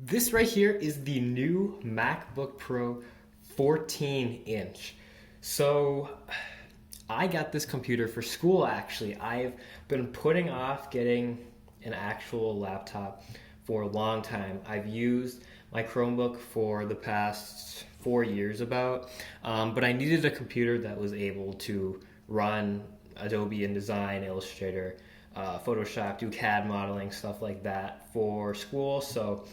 This right here is the new MacBook Pro 14-inch. So I got this computer for school actually. I've been putting off getting an actual laptop for a long time. I've used my Chromebook for the past 4 years about, but I needed a computer that was able to run Adobe InDesign, Illustrator, Photoshop, do CAD modeling, stuff like that for school. So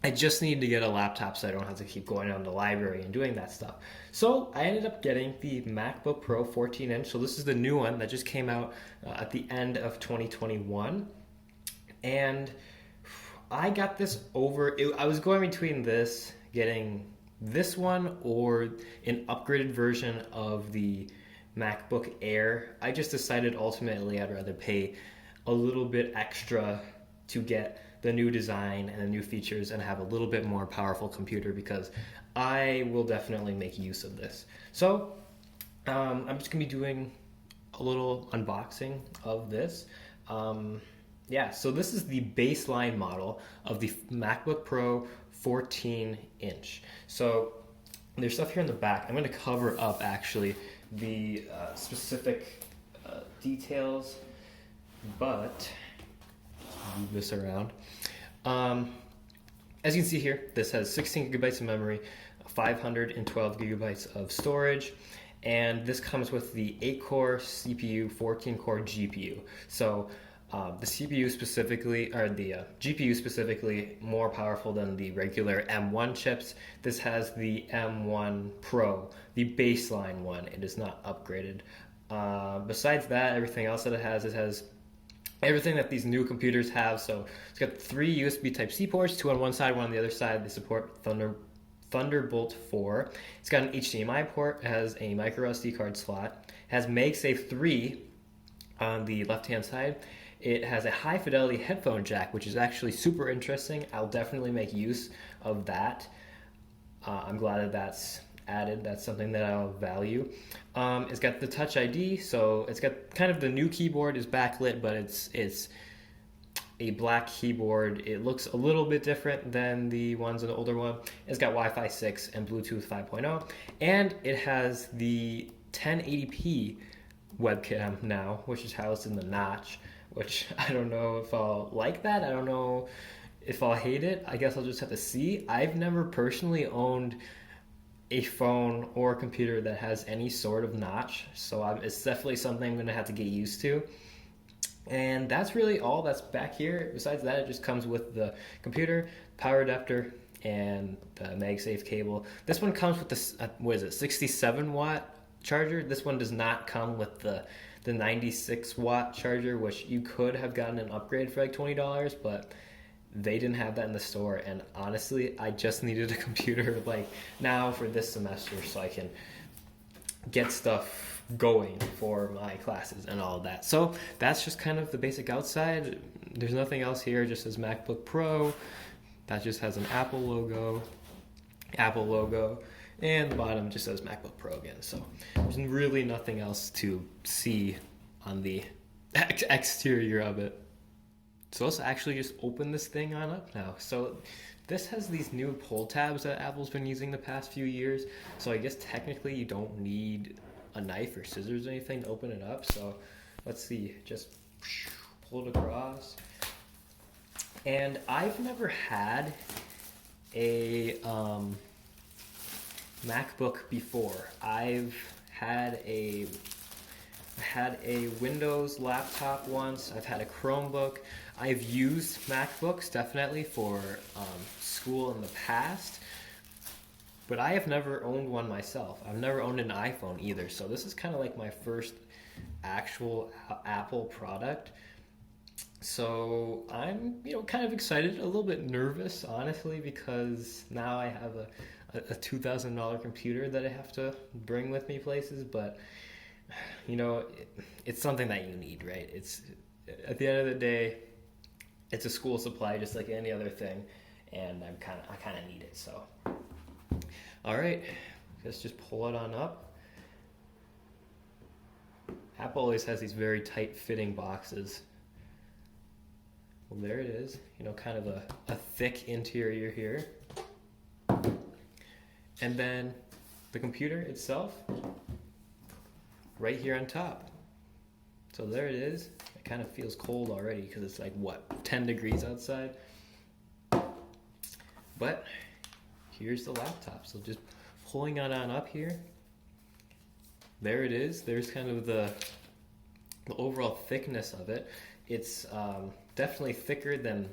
I just need to get a laptop so I don't have to keep going down to the library and doing that stuff. So I ended up getting the MacBook Pro 14-inch. So this is the new one that just came out at the end of 2021. And I got this I was going between getting this one or an upgraded version of the MacBook Air. I just decided ultimately I'd rather pay a little bit extra to get the new design and the new features and have a little bit more powerful computer because I will definitely make use of this. So I'm just gonna be doing a little unboxing of this. So this is the baseline model of the MacBook Pro 14-inch. So there's stuff here in the back. I'm gonna cover up actually the specific details, but move this around. As you can see here, this has 16 gigabytes of memory, 512 gigabytes of storage, and this comes with the 8-core CPU, 14-core GPU. So the CPU specifically, or the GPU specifically, more powerful than the regular M1 chips. This has the M1 Pro, the baseline one. It is not upgraded. Besides that, everything else that it has everything that these new computers have. So it's got 3 USB Type-C ports, 2 on one side, 1 on the other side. They support Thunderbolt 4. It's got an HDMI port. It has a micro SD card slot. It has MagSafe 3 on the left-hand side. It has a high-fidelity headphone jack, which is actually super interesting. I'll definitely make use of that. I'm glad that that's added. That's something that I'll value. It's got the Touch ID, so it's got kind of the new keyboard is backlit, but it's a black keyboard. It looks a little bit different than the ones in the older one. It's got Wi-Fi 6 and Bluetooth 5.0, and it has the 1080p webcam now, which is housed in the notch, which I don't know if I'll like that. I don't know if I'll hate it. I guess I'll just have to see. I've never personally owned a phone or a computer that has any sort of notch, so it's definitely something I'm going to have to get used to. And that's really all that's back here. Besides that, it just comes with the computer, power adapter, and the MagSafe cable. This one comes with the 67 watt charger. This one does not come with the 96 watt charger, which you could have gotten an upgrade for like $20, but they didn't have that in the store. And honestly, I just needed a computer like now for this semester so I can get stuff going for my classes and all of that. So that's just kind of the basic outside. There's nothing else here. It just says MacBook Pro. That just has an Apple logo, and the bottom just says MacBook Pro again. So there's really nothing else to see on the exterior of it. So let's actually just open this thing on up now. So this has these new pull tabs that Apple's been using the past few years. So I guess technically you don't need a knife or scissors or anything to open it up. So let's see, just pull it across. And I've never had a MacBook before. I've had a Windows laptop once. I've had a Chromebook. I've used MacBooks definitely for school in the past, but I have never owned one myself. I've never owned an iPhone either, so this is kind of like my first actual Apple product. So I'm, kind of excited, a little bit nervous, honestly, because now I have a $2,000 computer that I have to bring with me places, but it's something that you need, right? It's at the end of the day, it's a school supply just like any other thing, and I kind of need it. So, all right, let's just pull it on up. Apple always has these very tight fitting boxes. Well, there it is, you know, kind of a thick interior here. And then the computer itself, right here on top. So there it is. It kind of feels cold already because it's like, what, 10 degrees outside? But here's the laptop. So just pulling it on up here. There it is. There's kind of the overall thickness of it. It's definitely thicker than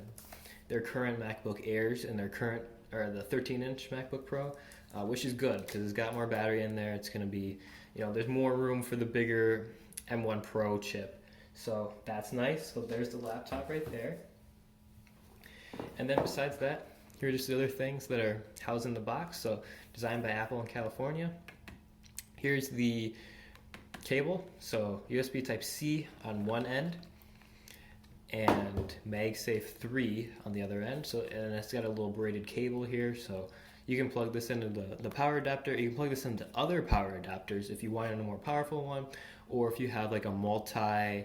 their current MacBook Airs and their current, or the 13-inch MacBook Pro, which is good because it's got more battery in there. It's going to be, you know, there's more room for the bigger M1 Pro chip. So that's nice. So there's the laptop right there. And then besides that, here are just the other things that are housed in the box. So designed by Apple in California. Here's the cable. So USB Type-C on one end and MagSafe 3 on the other end. So, and it's got a little braided cable here. So you can plug this into the power adapter. You can plug this into other power adapters if you want a more powerful one, or if you have like a multi,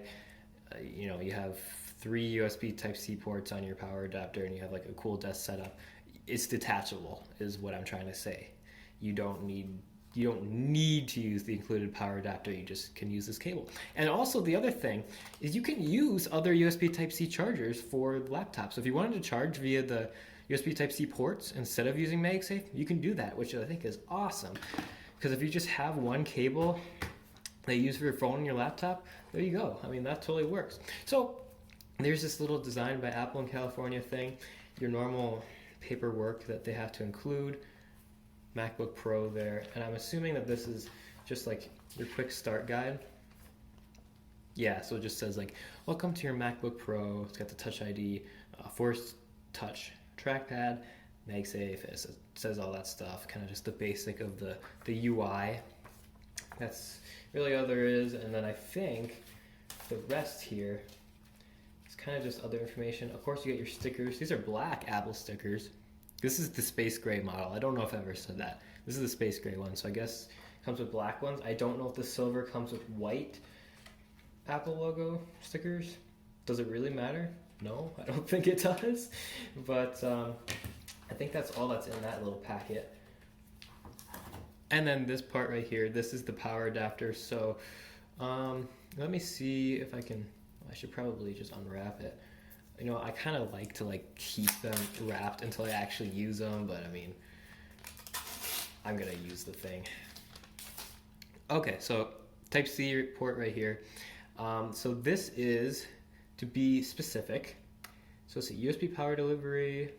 you know, you have 3 USB Type-C ports on your power adapter and you have like a cool desk setup. It's detachable is what I'm trying to say. You don't need to use the included power adapter. You just can use this cable. And also the other thing is you can use other USB Type-C chargers for laptops. So if you wanted to charge via the USB Type-C ports instead of using MagSafe, you can do that, which I think is awesome. Because if you just have one cable that you use for your phone and your laptop, there you go. I mean, that totally works. So there's this little design by Apple in California thing, your normal paperwork that they have to include, MacBook Pro there, and I'm assuming that this is just like your quick start guide. Yeah, so it just says like, welcome to your MacBook Pro. It's got the Touch ID, Force Touch trackpad, MagSafe. It says all that stuff, kind of just the basic of the UI. That's really all there is, and then I think the rest here is kind of just other information. Of course, you get your stickers. These are black Apple stickers. This is the space gray model. I don't know if I ever said that. This is the space gray one, so I guess it comes with black ones. I don't know if the silver comes with white Apple logo stickers. Does it really matter? No, I don't think it does. But I think that's all that's in that little packet. And then this part right here, this is the power adapter. So let me see if I can, I should probably just unwrap it. You know, I kind of like to like keep them wrapped until I actually use them, but I mean, I'm gonna use the thing. Okay, so Type-C port right here. So this is, to be specific, so it's a USB power delivery.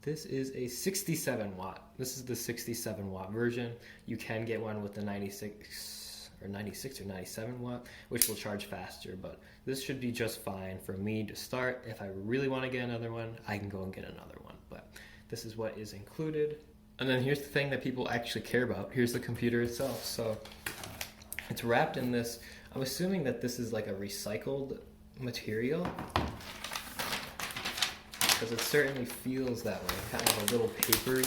This is a 67 watt. This is the 67 watt version. You can get one with the 96 or 97 watt, which will charge faster, but this should be just fine for me to start. If I really want to get another one, I can go and get another one, but this is what is included. And then here's the thing that people actually care about. Here's the computer itself. So it's wrapped in this, I'm assuming that this is like a recycled material, because it certainly feels that way, kind of a little papery.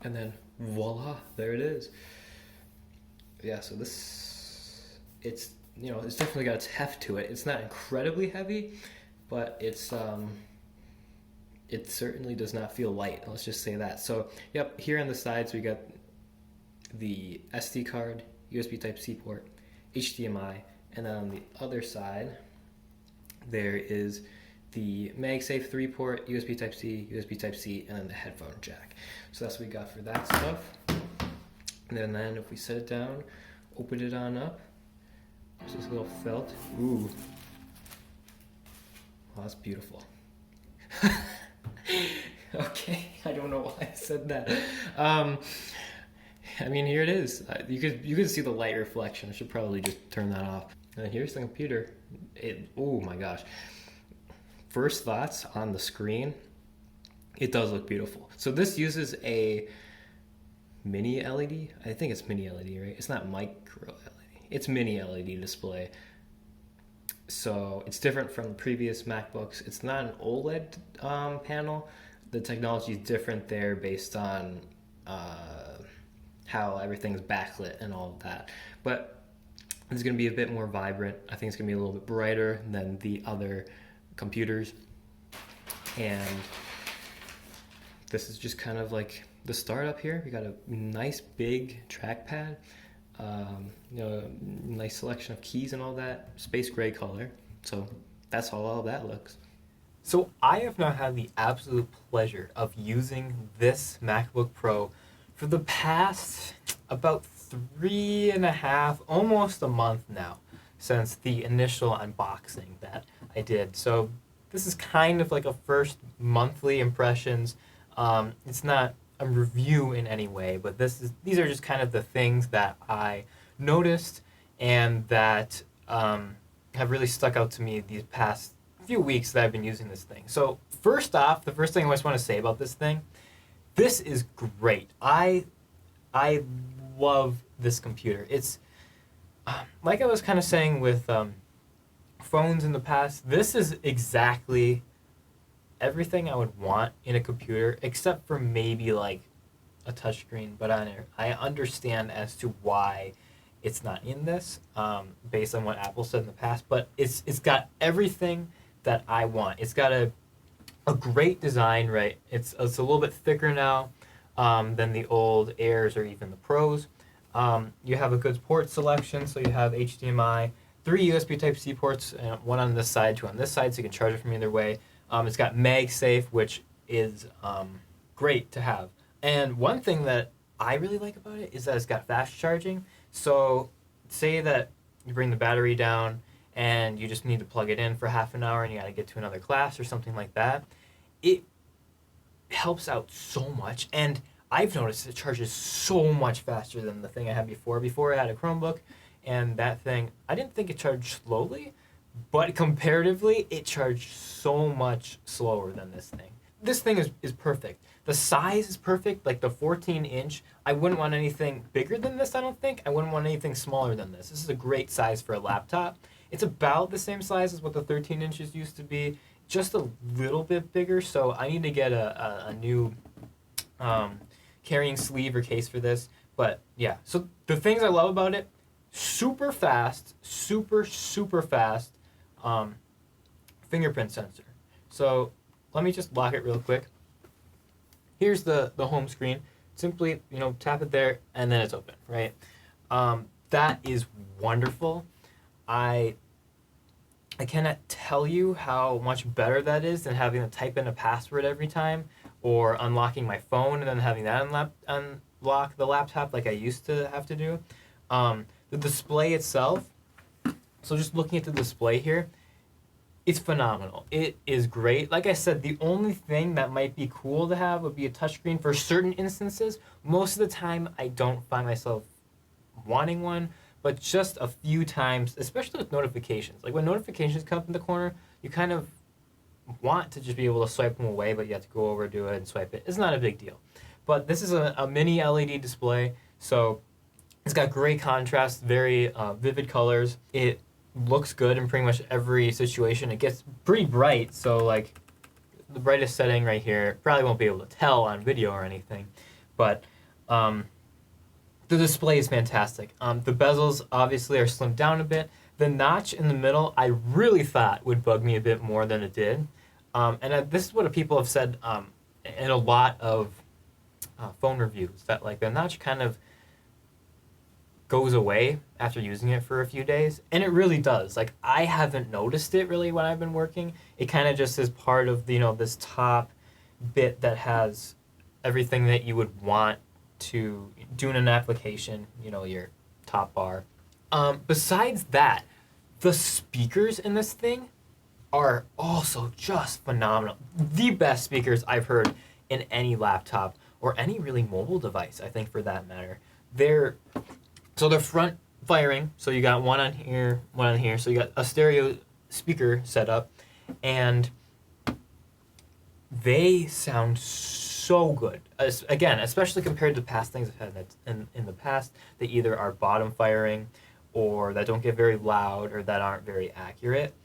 And then voila, there it is. Yeah, so this, it's, you know, it's definitely got its heft to it. It's not incredibly heavy, but it's it certainly does not feel light. Let's just say that. So, yep, here on the sides we got the SD card, USB Type-C port, HDMI, and then on the other side there is the MagSafe 3 port, USB Type-C, and then the headphone jack. So that's what we got for that stuff. And then if we set it down, open it on up, there's this little felt. Ooh. Oh, that's beautiful. Okay, I don't know why I said that. I mean, here it is. You could see the light reflection. I should probably just turn that off. And here's the computer. Oh my gosh. First thoughts on the screen, it does look beautiful. So this uses a mini LED. I think it's mini LED, right? It's not micro LED. It's mini LED display. So it's different from previous MacBooks. It's not an OLED panel. The technology is different there based on how everything's backlit and all of that. But It's going to be a bit more vibrant. I think it's going to be a little bit brighter than the other computers. And this is just kind of like the start up here. We got a nice big trackpad, nice selection of keys and all that, space gray color. So that's how all that looks. So I have now had the absolute pleasure of using this MacBook Pro for the past about 3.5, almost a month now, since the initial unboxing that I did. So this is kind of like a first monthly impressions. It's not a review in any way, but these are just kind of the things that I noticed and that have really stuck out to me these past few weeks that I've been using this thing. So first off, the first thing I always want to say about this thing, this is great. I love this computer. It's like I was kind of saying with phones in the past, this is exactly everything I would want in a computer, except for maybe like a touchscreen. But I understand as to why it's not in this, based on what Apple said in the past. But it's got everything that I want. It's got a great design, right? It's a little bit thicker now than the old Airs or even the Pros. You have a good port selection, so you have HDMI, 3 USB Type-C ports, one on this side, 2 on this side, so you can charge it from either way. It's got MagSafe, which is great to have. And one thing that I really like about it is that it's got fast charging. So say that you bring the battery down and you just need to plug it in for half an hour and you got to get to another class or something like that. It helps out so much, and I've noticed it charges so much faster than the thing I had before. Before I had a Chromebook, and that thing, I didn't think it charged slowly, but comparatively, it charged so much slower than this thing. This thing is perfect. The size is perfect, like the 14-inch. I wouldn't want anything bigger than this, I don't think. I wouldn't want anything smaller than this. This is a great size for a laptop. It's about the same size as what the 13 inches used to be, just a little bit bigger, so I need to get a new carrying sleeve or case for this. But yeah, so the things I love about it, super fast, super fast fingerprint sensor. So let me just lock it real quick. Here's the home screen. Simply, tap it there and then it's open, right? That is wonderful. I cannot tell you how much better that is than having to type in a password every time or unlocking my phone and then having that unlock the laptop like I used to have to do. The display itself, so just looking at the display here, it's phenomenal. It is great. Like I said, the only thing that might be cool to have would be a touchscreen for certain instances. Most of the time, I don't find myself wanting one, but just a few times, especially with notifications. Like when notifications come up in the corner, you kind of want to just be able to swipe them away, but you have to go over, do it, and swipe it. It's not a big deal. But this is a mini LED display, so it's got great contrast, very vivid colors. It looks good in pretty much every situation. It gets pretty bright, so like the brightest setting right here, probably won't be able to tell on video or anything, but the display is fantastic. The bezels obviously are slimmed down a bit. The notch in the middle I really thought would bug me a bit more than it did. This is what people have said in a lot of phone reviews, that like the notch kind of goes away after using it for a few days, and it really does. Like I haven't noticed it really when I've been working. It kind of just is part of this top bit that has everything that you would want to do in an application, your top bar. Besides that, the speakers in this thing are also just phenomenal. The best speakers I've heard in any laptop or any really mobile device, I think, for that matter. They're front firing, so you got one on here, so you got a stereo speaker set up, and they sound so good. Again, especially compared to past things I've had in the past, that either are bottom firing or that don't get very loud or that aren't very accurate.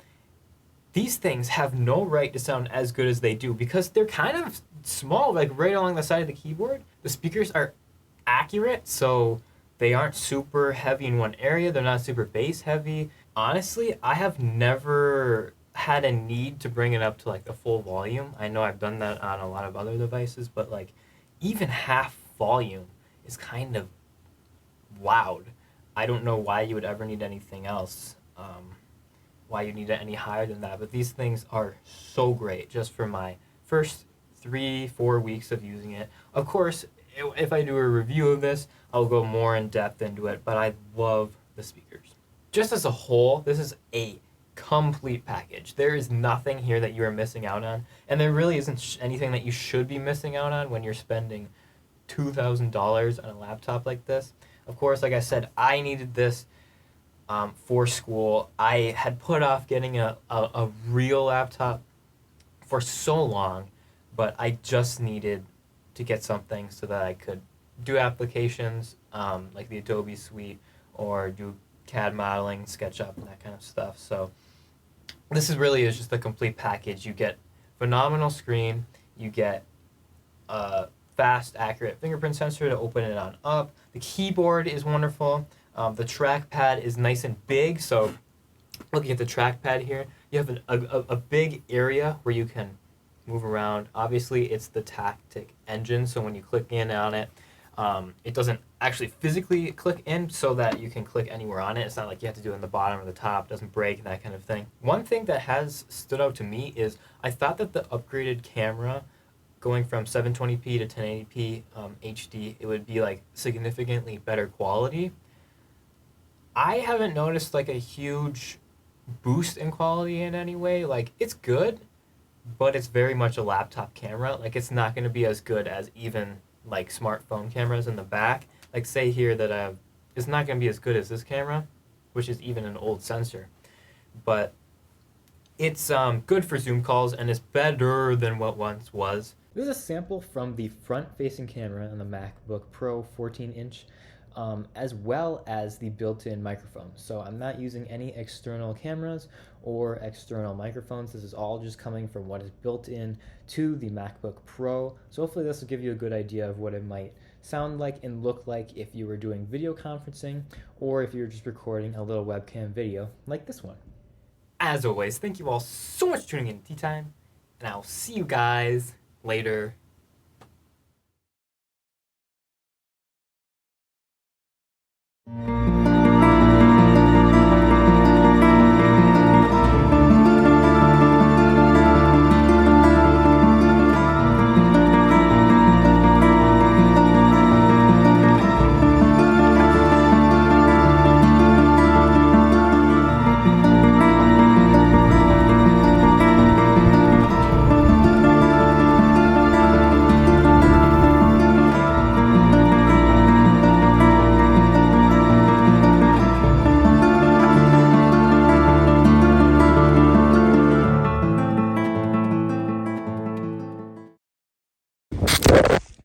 These things have no right to sound as good as they do because they're kind of small, like right along the side of the keyboard. The speakers are accurate, so They aren't super heavy in one area. They're not super bass heavy. Honestly, I have never had a need to bring it up to like the full volume. I know I've done that on a lot of other devices, but like even half volume is kind of loud. I don't know why you would ever need anything else. Why you need it any higher than that. But these things are so great just for my first 3-4 weeks of using it. Of course, if I do a review of this, I'll go more in depth into it, but I love the speakers. Just as a whole, this is a complete package. There is nothing here that you are missing out on, and there really isn't anything that you should be missing out on when you're spending $2,000 on a laptop like this. Of course, like I said, I needed this for school. I had put off getting a real laptop for so long, but I just needed to get something so that I could do applications like the Adobe Suite or do CAD modeling, SketchUp, and that kind of stuff. So this is just the complete package. You get phenomenal screen, you get a fast, accurate fingerprint sensor to open it on up. The keyboard is wonderful. The trackpad is nice and big, so looking at the trackpad here, you have a big area where you can move around. Obviously, it's the tactic engine, so when you click in on it, it doesn't actually physically click in so that you can click anywhere on it. It's not like you have to do it in the bottom or the top. It doesn't break, that kind of thing. One thing that has stood out to me is I thought that the upgraded camera going from 720p to 1080p HD, it would be like significantly better quality. I haven't noticed like a huge boost in quality in any way. Like, it's good, but it's very much a laptop camera. Like, it's not going to be as good as even like smartphone cameras in the back. Like, say here that it's not going to be as good as this camera, which is even an old sensor, but it's good for Zoom calls and it's better than what once was. This is a sample from the front-facing camera on the MacBook Pro 14-inch, as well as the built-in microphone. So I'm not using any external cameras or external microphones. This is all just coming from what is built in to the MacBook Pro. So hopefully this will give you a good idea of what it might sound like and look like if you were doing video conferencing or if you're just recording a little webcam video like this one. As always, thank you all so much for tuning in to Tea Time, and I'll see you guys later.